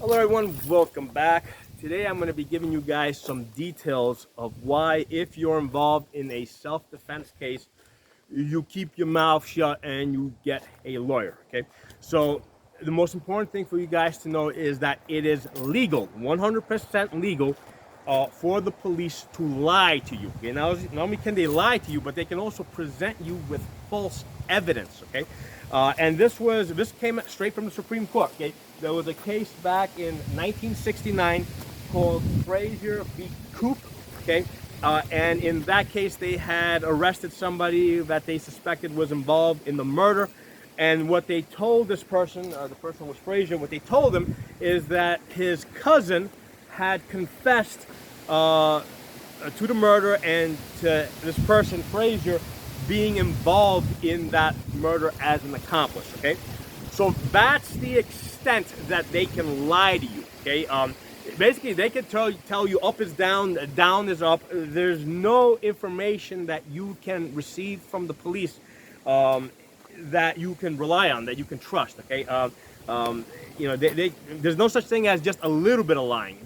Hello everyone, welcome back. Today I'm going to be giving you guys some details of why, if you're involved in a self-defense case, you keep your mouth shut and you get a lawyer. Okay, so the most important thing for you guys to know is that it is legal, 100% legal, for the police to lie to you. Okay, now not only can they lie to you, but they can also present you with false evidence. Okay, and this came straight from the Supreme Court. Okay, there was a case back in 1969 called Frazier v. Coop. Okay, and in that case, they had arrested somebody that they suspected was involved in the murder. And what they told this person, the person was Frazier, what they told him is that his cousin had confessed to the murder and to this person, Frazier, being involved in that murder as an accomplice. Okay, so that's the extent that they can lie to you. Okay, basically they can tell you up is down, down is up. There's no information that you can receive from the police that you can rely on, that you can trust. Okay, there's no such thing as just a little bit of lying.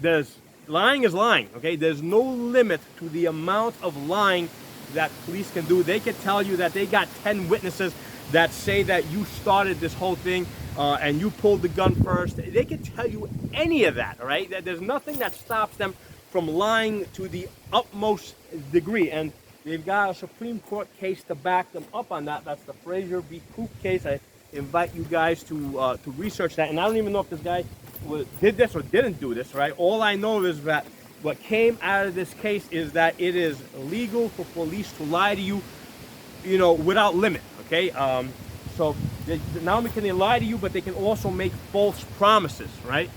Lying is lying. Okay, there's no limit to the amount of lying that police can do. They can tell you that they got 10 witnesses that say that you started this whole thing and you pulled the gun first. They can tell you any of that, all right? There's nothing that stops them from lying to the utmost degree. And they've got a Supreme Court case to back them up on that. That's the Frazier v. Coop case. I invite you guys to research that. And I don't even know if this guy did this or didn't do this, right? All I know is that what came out of this case is that it is illegal for police to lie to you, without limit. Okay, so not only can they lie to you, but they can also make false promises, right?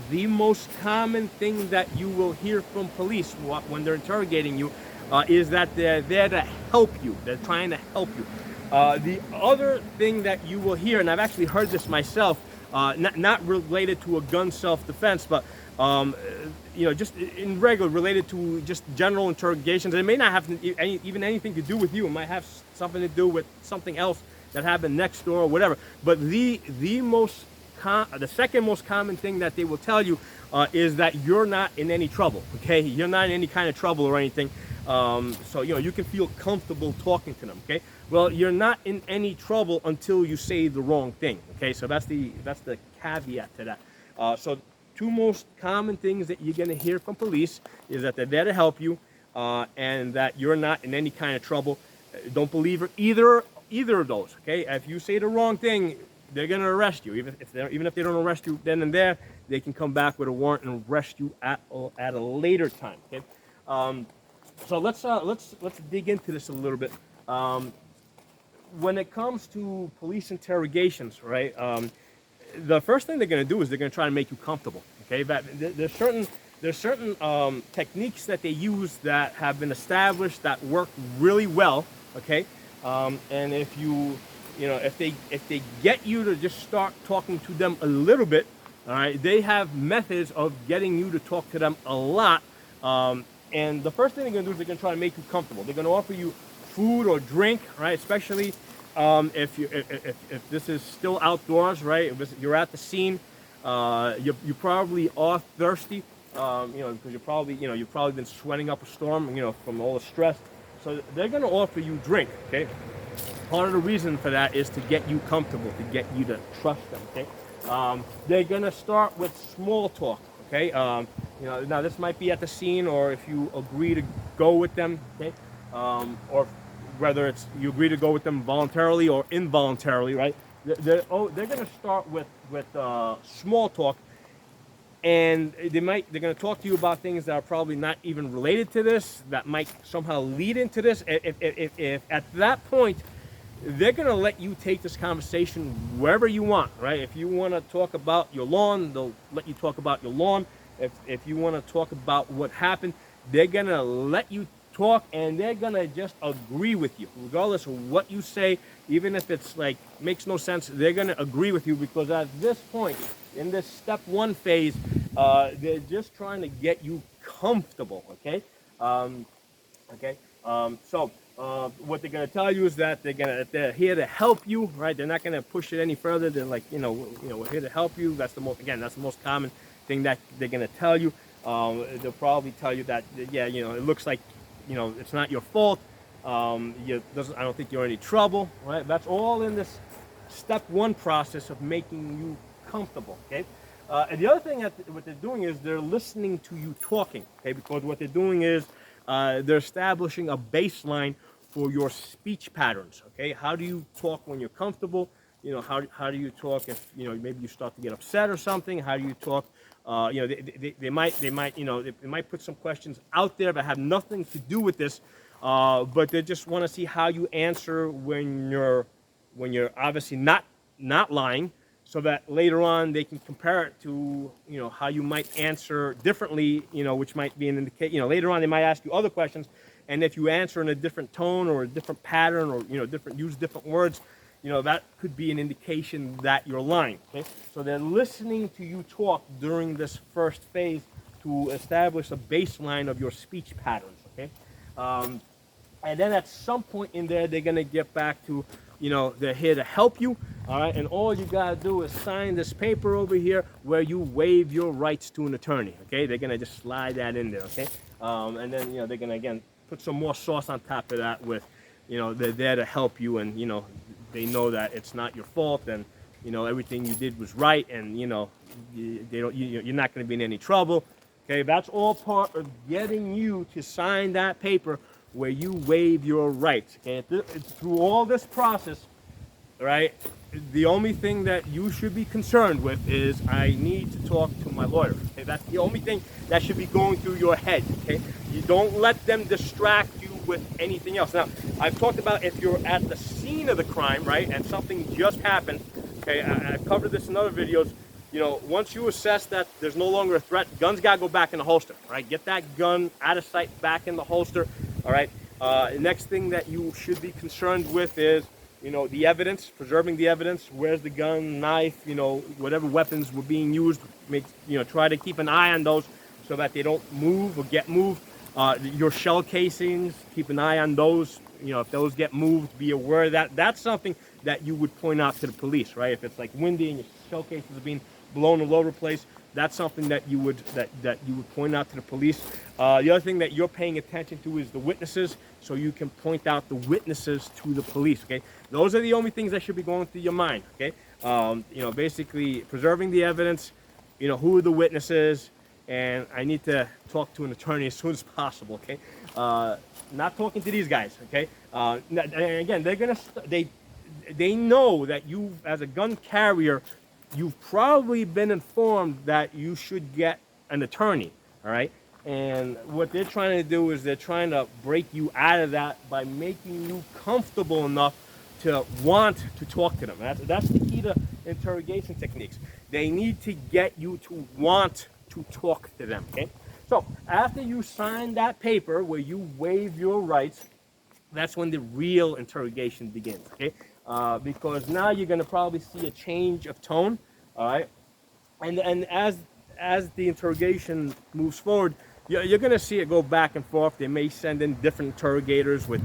The most common thing that you will hear from police when they're interrogating you is that they're there to help you. They're trying to help you. The other thing that you will hear, and I've actually heard this myself, not related to a gun self-defense, but just in regular, related to just general interrogations. It may not have even anything to do with you. It might have something to do with something else that happened next door or whatever. But the second most common thing that they will tell you is that you're not in any trouble. Okay, you're not in any kind of trouble or anything. So you can feel comfortable talking to them. Okay, well, you're not in any trouble until you say the wrong thing. Okay, so that's the caveat to that. So two most common things that you're going to hear from police is that they're there to help you and that you're not in any kind of trouble. Don't believe either of those. Okay, if you say the wrong thing, they're going to arrest you. Even if they don't arrest you then and there, they can come back with a warrant and arrest you at a later time. Okay, so let's dig into this a little bit. When it comes to police interrogations, right? The first thing they're going to do is they're going to try to make you comfortable. Okay, but there's certain techniques that they use that have been established that work really well. Okay, and if if they get you to just start talking to them a little bit, all right, they have methods of getting you to talk to them a lot. And the first thing they're going to do is they're going to try to make you comfortable. They're going to offer you food or drink, right? Especially if this is still outdoors, right? If you're at the scene, you probably are thirsty, because you've probably been sweating up a storm, from all the stress. So they're going to offer you drink, okay? Part of the reason for that is to get you comfortable, to get you to trust them, okay? They're going to start with small talk, okay? Now this might be at the scene, or if you agree to go with them, okay? Or whether it's you agree to go with them voluntarily or involuntarily, right? They're going to start with small talk, and they're going to talk to you about things that are probably not even related to this, that might somehow lead into this. If at that point they're going to let you take this conversation wherever you want, right? If you want to talk about your lawn, they'll let you talk about your lawn. If you want to talk about what happened, they're going to let you talk, and they're going to just agree with you. Regardless of what you say, even if it's makes no sense, they're going to agree with you, because at this point, in this step one phase, they're just trying to get you comfortable, okay? So What they're gonna tell you is that they're here to help you, right? They're not gonna push it any further. They're like, we're here to help you. That's the most common thing that they're gonna tell you. They'll probably tell you that, yeah, it looks like, it's not your fault. I don't think you're in any trouble, right? That's all in this step one process of making you comfortable, okay? And the other thing what they're doing is they're listening to you talking, okay? Because what they're doing is they're establishing a baseline for your speech patterns, okay? How do you talk when you're comfortable? How do you talk if, maybe you start to get upset or something? How do you talk? They might put some questions out there that have nothing to do with this, but they just want to see how you answer when you're obviously not lying, so that later on they can compare it to how you might answer differently, which might be an indication. Later on they might ask you other questions, and if you answer in a different tone or a different pattern, or use different words, that could be an indication that you're lying. Okay, so they're listening to you talk during this first phase to establish a baseline of your speech patterns. Okay. And then at some point in there, they're gonna get back to, they're here to help you, all right? And all you gotta do is sign this paper over here where you waive your rights to an attorney, okay? They're gonna just slide that in there, okay? And then, they're gonna, again, put some more sauce on top of that with, they're there to help you, and, they know that it's not your fault, and, everything you did was right, and, you're not gonna be in any trouble, okay? That's all part of getting you to sign that paper where you waive your rights. Okay? Through all this process, right, the only thing that you should be concerned with is, I need to talk to my lawyer. Okay? That's the only thing that should be going through your head. Okay? You don't let them distract you with anything else. Now, I've talked about if you're at the scene of the crime, right, and something just happened. Okay, I've covered this in other videos. Once you assess that there's no longer a threat, guns gotta go back in the holster. Right, get that gun out of sight, back in the holster. All right. Next thing that you should be concerned with is, the evidence, preserving the evidence. Where's the gun, knife, whatever weapons were being used. Try to keep an eye on those so that they don't move or get moved. Your shell casings, keep an eye on those. If those get moved, be aware of that. That's something that you would point out to the police, right? If it's like windy and your shell cases are being blown all over the place, that's something that you would point out to the police. The other thing that you're paying attention to is the witnesses, so you can point out the witnesses to the police. Okay, those are the only things that should be going through your mind. Okay, basically preserving the evidence. Who are the witnesses, and I need to talk to an attorney as soon as possible. Okay, not talking to these guys. Okay, and again, they know that you, as a gun carrier, you've probably been informed that you should get an attorney, all right? And what they're trying to do is they're trying to break you out of that by making you comfortable enough to want to talk to them. That's the key to interrogation techniques. They need to get you to want to talk to them, okay? So after you sign that paper where you waive your rights, that's when the real interrogation begins, okay? Because now you're going to probably see a change of tone, all right? And as the interrogation moves forward, you're going to see it go back and forth. They may send in different interrogators with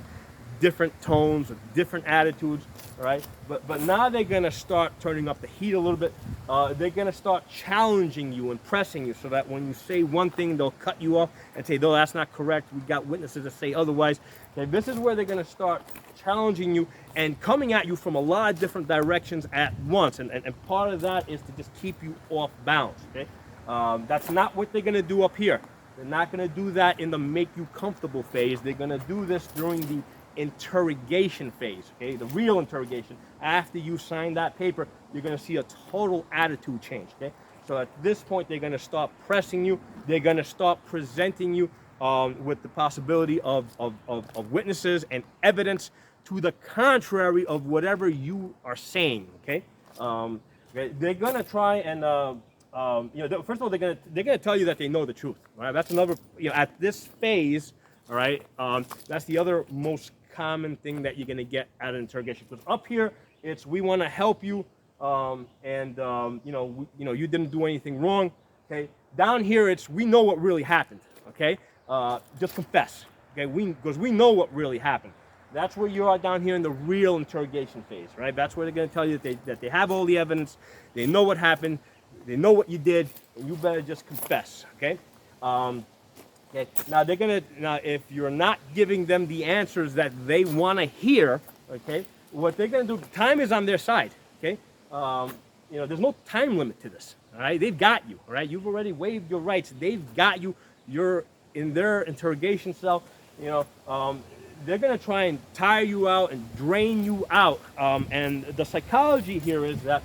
different tones, with different attitudes, all right? But now they're going to start turning up the heat a little bit. They're going to start challenging you and pressing you, so that when you say one thing, they'll cut you off and say, no, that's not correct. We've got witnesses that say otherwise. Okay, this is where they're going to start challenging you and coming at you from a lot of different directions at once. And part of that is to just keep you off balance, okay? That's not what they're going to do up here. They're not going to do that in the make you comfortable phase. They're going to do this during the interrogation phase, okay? The real interrogation. After you sign that paper, you're going to see a total attitude change, okay? So at this point, they're going to start pressing you. They're going to start presenting you with the possibility of witnesses and evidence to the contrary of whatever you are saying, okay? They're going to try and first of all, they're gonna tell you that they know the truth. Right? That's another. At this phase, all right. That's the other most common thing that you're gonna get at an interrogation. Because up here, it's we want to help you, you didn't do anything wrong. Okay. Down here, it's we know what really happened. Okay. Just confess. Okay. Because we know what really happened. That's where you are down here in the real interrogation phase, right? That's where they're going to tell you that they have all the evidence, they know what happened, they know what you did, and you better just confess, okay? Okay. Now if you're not giving them the answers that they want to hear, okay, what they're gonna do, time is on their side, okay? There's no time limit to this, all right? They've got you, all right? You've already waived your rights. They've got you. You're in their interrogation cell. They're gonna try and tire you out and drain you out. And the psychology here is that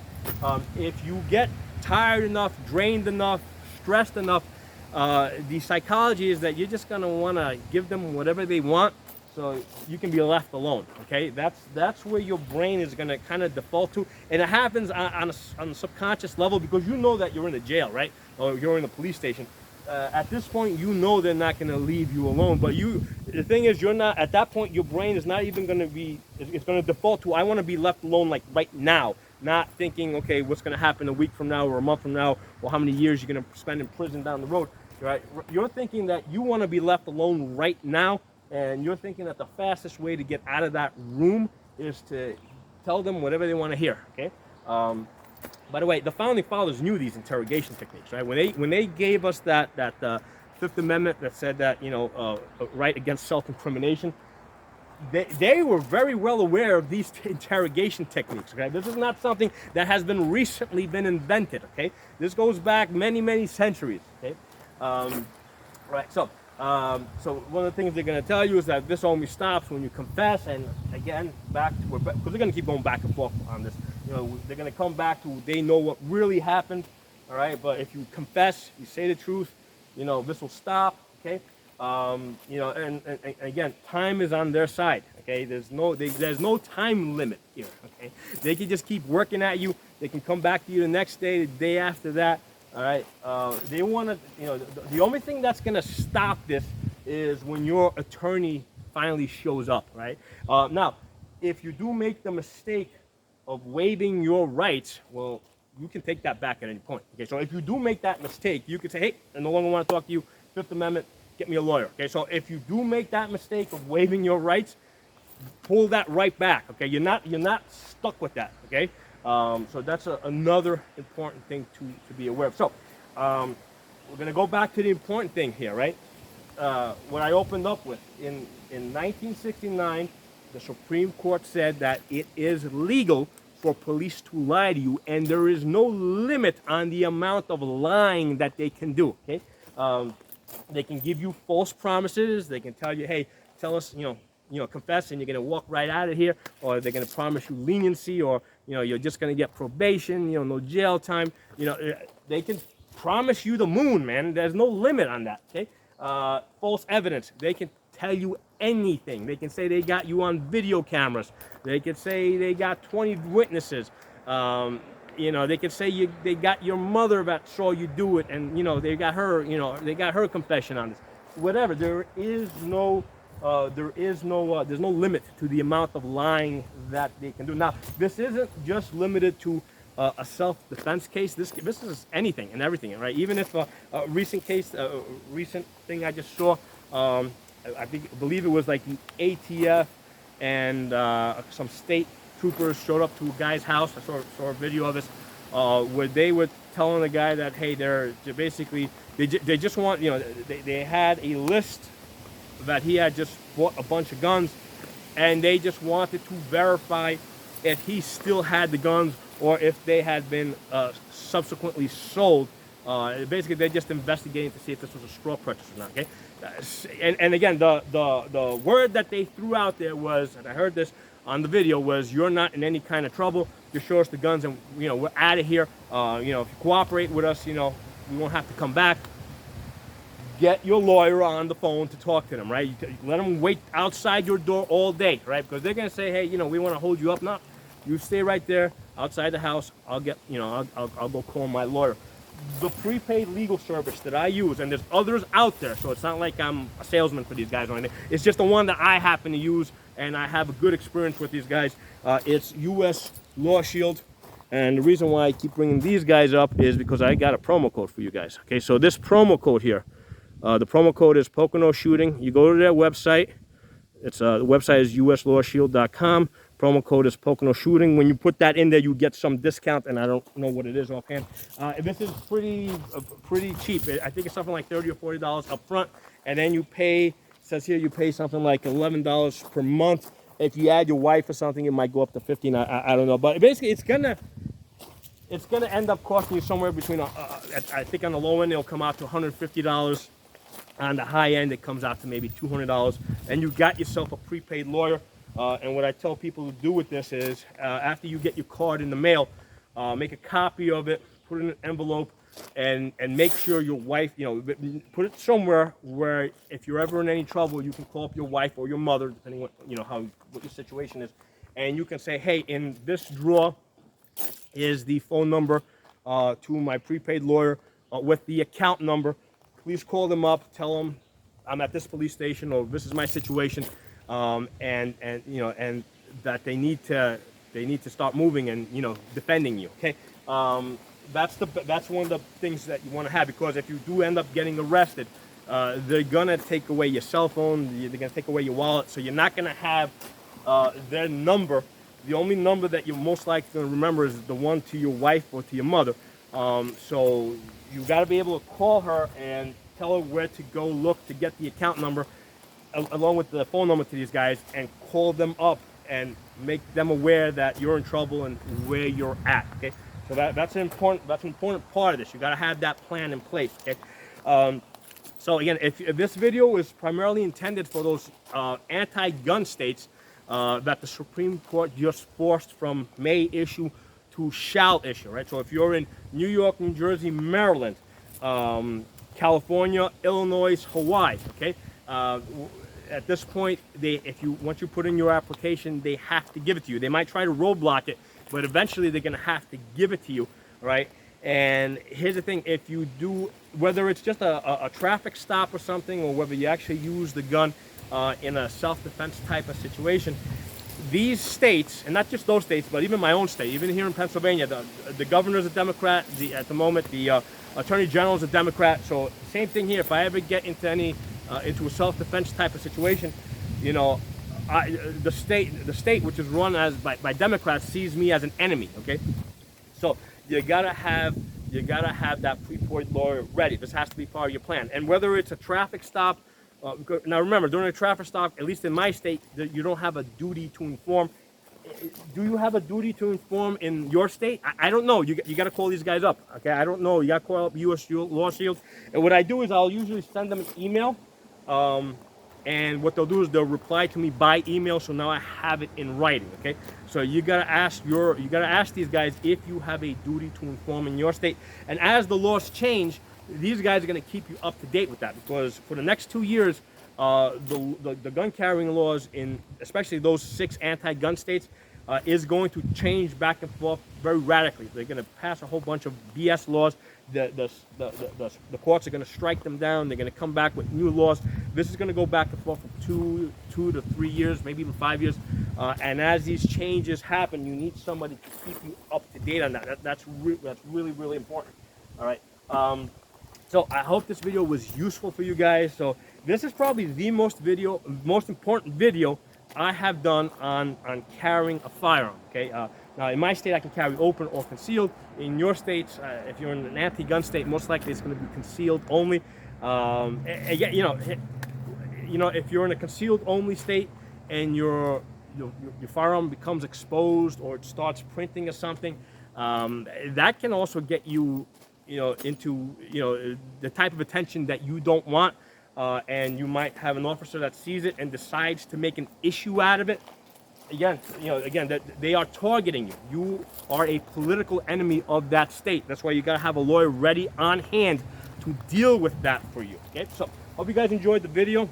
if you get tired enough, drained enough, stressed enough, the psychology is that you're just gonna want to give them whatever they want, so you can be left alone. Okay, that's where your brain is gonna kind of default to, and it happens on a subconscious level because you know that you're in a jail, right? Or you're in a police station. At this point, you know they're not gonna leave you alone. But the thing is, you're not at that point. Your brain is not even gonna be. It's gonna default to, I want to be left alone, like right now. Not thinking, okay, what's gonna happen a week from now or a month from now, or how many years you're gonna spend in prison down the road. Right? You're thinking that you want to be left alone right now, and you're thinking that the fastest way to get out of that room is to tell them whatever they want to hear. Okay. By the way, the founding fathers knew these interrogation techniques, right? When they gave us that Fifth Amendment that said that right against self-incrimination, they were very well aware of these interrogation techniques. Okay, this is not something that has been recently been invented. Okay, this goes back many centuries. Okay. Right, so one of the things they're going to tell you is that this only stops when you confess, and again, because they're going to keep going back and forth on this. They're going to come back to, they know what really happened, all right? But if you confess, you say the truth, this will stop, okay? And again, time is on their side, okay? There's no time limit here, okay? They can just keep working at you. They can come back to you the next day, the day after that. All right, they want to, the only thing that's going to stop this is when your attorney finally shows up, right? Now, if you do make the mistake of waiving your rights, well, you can take that back at any point. Okay, so if you do make that mistake, you can say, hey, I no longer want to talk to you, Fifth Amendment, get me a lawyer. Okay, so if you do make that mistake of waiving your rights, pull that right back. Okay, you're not stuck with that. Okay. So that's another important thing to be aware of. So we're going to go back to the important thing here, right? What I opened up with. In 1969, the Supreme Court said that it is legal for police to lie to you, and there is no limit on the amount of lying that they can do, okay? They can give you false promises. They can tell you, hey, tell us, confess and you're going to walk right out of here, or they're going to promise you leniency, or you're just going to get probation, no jail time. They can promise you the moon, man. There's no limit on that, okay? False evidence. They can tell you anything. They can say they got you on video cameras. They could say they got 20 witnesses. They could say they got your mother that saw you do it, and they got her, they got her confession on this. Whatever. There's no limit to the amount of lying that they can do. Now, this isn't just limited to a self-defense case. This is anything and everything, right? Even if a recent thing I just saw, I believe it was like the ATF and some state troopers showed up to a guy's house. I saw a video of this where they were telling the guy that, hey, they just want, they had a list that he had just bought a bunch of guns, and they just wanted to verify if he still had the guns or if they had been subsequently sold. Basically, they're just investigating to see if this was a straw purchase or not. Okay, and again, the word that they threw out there was, and I heard this on the video, was, you're not in any kind of trouble. Just show us the guns, and we're out of here. If you cooperate with us, we won't have to come back. Get your lawyer on the phone to talk to them, right? You let them wait outside your door all day, right? Because they're gonna say, hey, we want to hold you up. No, you stay right there outside the house. I'll get, I'll go call my lawyer. The prepaid legal service that I use, and there's others out there, so it's not like I'm a salesman for these guys or anything. It's just the one that I happen to use, and I have a good experience with these guys. It's US Law Shield. And the reason why I keep bringing these guys up is because I got a promo code for you guys. Okay, so this promo code here, the promo code is Pocono Shooting. You go to their website, It's the website is uslawshield.com. Promo code is Pocono Shooting. When you put that in there, you get some discount, and I don't know what it is offhand. This is pretty cheap. I think it's something like $30 or $40 up front, and then you pay. It says here you pay something like $11 per month. If you add your wife or something, it might go up to $15. I don't know, but basically it's gonna end up costing you somewhere between. I think on the low end it'll come out to $150. On the high end, it comes out to maybe $200, and you got yourself a prepaid lawyer. And what I tell people to do with this is, after you get your card in the mail, make a copy of it, put it in an envelope, and make sure your wife, put it somewhere where if you're ever in any trouble, you can call up your wife or your mother, depending what what your situation is, and you can say, hey, in this drawer is the phone number to my prepaid lawyer with the account number. Please call them up, tell them I'm at this police station, or this is my situation, and that they need to start moving and defending you. Okay, that's one of the things that you want to have, because if you do end up getting arrested, they're gonna take away your cell phone, they're gonna take away your wallet, so you're not gonna have their number. The only number that you're most likely going to remember is the one to your wife or to your mother. So you got to be able to call her and tell her where to go look to get the account number, along with the phone number to these guys, and call them up and make them aware that you're in trouble and where you're at. Okay, so that's an important part of this. You got to have that plan in place. Okay. So again, if this video is primarily intended for those anti-gun states that the Supreme Court just forced from may issue to shall issue, right? So if you're in New York, New Jersey, Maryland, California, Illinois, Hawaii, okay? At this point, once you put in your application, they have to give it to you. They might try to roadblock it, but eventually they're gonna have to give it to you, right? And here's the thing, if you do, whether it's just a traffic stop or something, or whether you actually use the gun in a self-defense type of situation, these states, and not just those states, but even my own state, even here in Pennsylvania, the governor's a Democrat. At the moment, the attorney general is a Democrat. So same thing here. If I ever get into into a self-defense type of situation, the state which is run by Democrats sees me as an enemy. Okay, so you gotta have that prepaid lawyer ready. This has to be part of your plan. And whether it's a traffic stop. Now remember, during a traffic stop, at least in my state, you don't have a duty to inform. Do you have a duty to inform in your state? I don't know. You got to call these guys up. Okay, I don't know. You got to call up US Law Shield. And what I do is I'll usually send them an email, and what they'll do is they'll reply to me by email. So now I have it in writing. Okay, so you got to ask these guys if you have a duty to inform in your state. And as the laws change, these guys are going to keep you up to date with that, because for the next 2 years, the gun carrying laws in especially those 6 anti-gun states is going to change back and forth very radically. They're going to pass a whole bunch of BS laws. The courts are going to strike them down. They're going to come back with new laws. This is going to go back and forth for 2 to 3 years, maybe even 5 years. And as these changes happen, you need somebody to keep you up to date on that. That's really, really important. All right. So I hope this video was useful for you guys. So this is probably the most important video I have done on carrying a firearm. Okay. Now in my state, I can carry open or concealed. In your states, if you're in an anti-gun state, most likely it's going to be concealed only. Again, if you're in a concealed only state and your firearm becomes exposed or it starts printing or something, that can also get you into the type of attention that you don't want, and you might have an officer that sees it and decides to make an issue out of it. Again, that they are targeting you. You are a political enemy of that state. That's why you got to have a lawyer ready on hand to deal with that for you. Okay, so hope you guys enjoyed the video.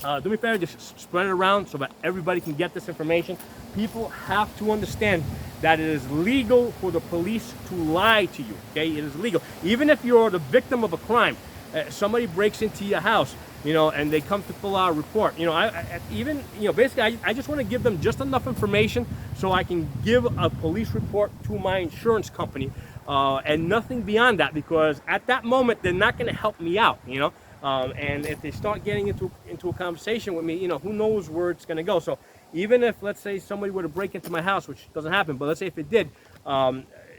Do me a favor, just spread it around so that everybody can get this information. People have to understand that it is legal for the police to lie to you. Okay, it is legal. Even if you're the victim of a crime, somebody breaks into your house, and they come to fill out a report. Basically, I just want to give them just enough information so I can give a police report to my insurance company, and nothing beyond that, because at that moment they're not going to help me out. And if they start getting into a conversation with me, you know, who knows where it's going to go. So even if, let's say, somebody were to break into my house, which doesn't happen, but let's say if it did,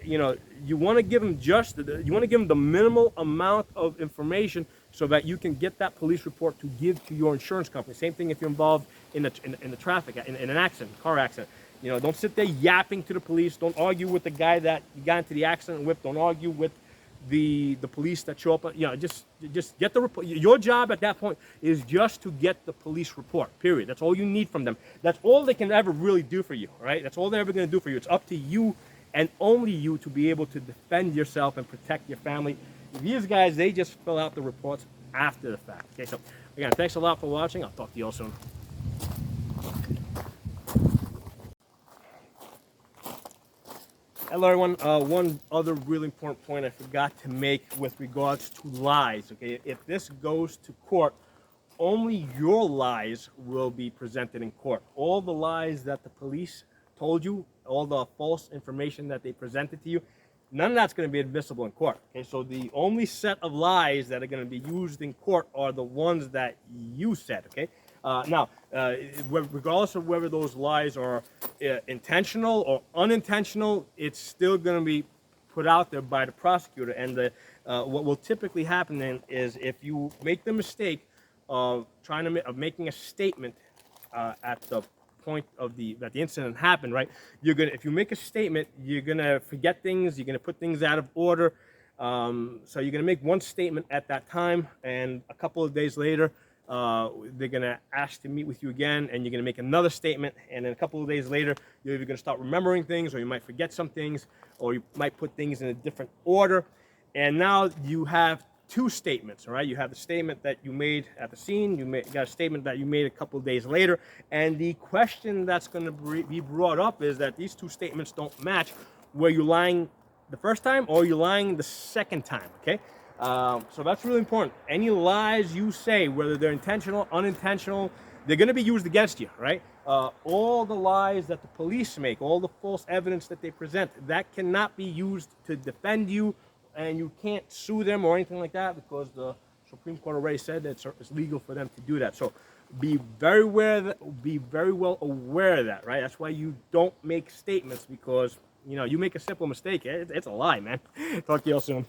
you know, you want to give them you want to give them the minimal amount of information so that you can get that police report to give to your insurance company. Same thing if you're involved in the traffic, in an accident, car accident. You know, don't sit there yapping to the police. Don't argue with the guy that you got into the accident with. Don't argue with the police that show up. You know, just get the report. Your job at that point is just to get the police report, period. That's all you need from them. That's all they can ever really do for you, right? That's all they're ever going to do for you. It's up to you and only you to be able to defend yourself and protect your family. These guys, they just fill out the reports after the fact. Okay, so again, thanks a lot for watching. I'll talk to you all soon. Hello everyone, one other really important point I forgot to make with regards to lies, okay? If this goes to court, only your lies will be presented in court. All the lies that the police told you, all the false information that they presented to you, none of that's going to be admissible in court, okay? So the only set of lies that are going to be used in court are the ones that you said, okay? Now, regardless of whether those lies are intentional or unintentional, it's still going to be put out there by the prosecutor. And what will typically happen then is if you make the mistake of making a statement at the point of that the incident happened, right? If you make a statement, you're gonna forget things. You're gonna put things out of order. So you're gonna make one statement at that time, and a couple of days later, they're gonna ask to meet with you again, and you're gonna make another statement, and then a couple of days later you're either gonna start remembering things, or you might forget some things, or you might put things in a different order, and now you have two statements. All right, you have the statement that you made at the scene, you got a statement that you made a couple of days later, and the question that's going to be brought up is that these two statements don't match. Were you lying the first time, or are you lying the second time? Okay. So that's really important. Any lies you say, whether they're intentional, unintentional, they're going to be used against you, right? All the lies that the police make, all the false evidence that they present, that cannot be used to defend you, and you can't sue them or anything like that, because the Supreme Court already said that it's legal for them to do that. So be very well aware of that, right? That's why you don't make statements, because, you know, you make a simple mistake, it's a lie, man. Talk to you all soon.